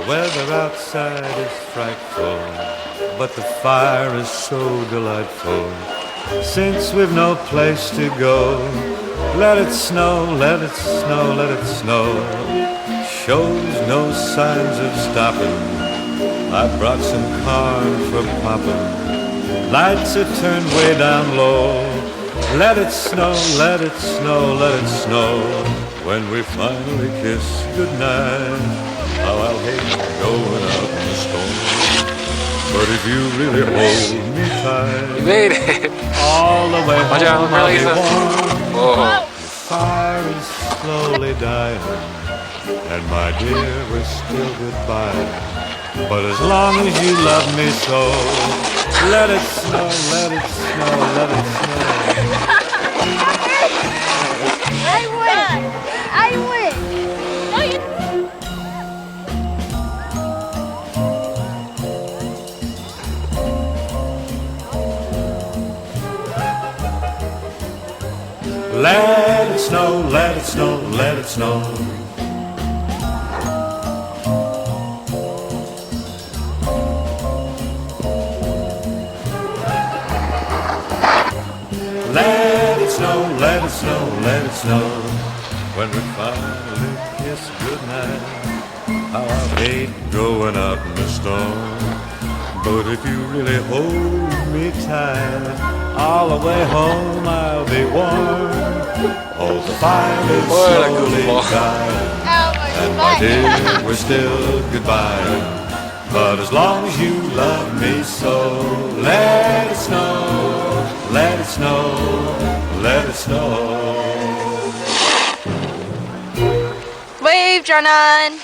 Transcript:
weather outside is frightful, but the fire is so delightful. Since we've no place to go, let it snow, let it snow, let it snow. Shows no signs of stopping. I brought some corn for popping. Lights are turned way down low. Let it snow, let it snow, let it snow. When we finally kiss goodnight, how I'll hate going out in the storm. But if you really hold me tight, You made it. all the way Watch out, home I'll be Lisa. warm. Whoa. The fire is slowly dying, and my dear, we're still goodbye. But as long as you love me so, let it snow, let it snow, let it snow. I win! I win! Let it snow, let it snow, let it snow. Let it snow, let it snow, let it snow. When we finally kiss goodnight, how I hate going out in the storm. But if you really hold me tight, all the way home I'll be warm. Oh, the fire is What a slowly goofball. dying, Oh and my dear, we're still goodbye. But as long as you love me so, let it snow, let it snow, let it snow. Wave, Janan!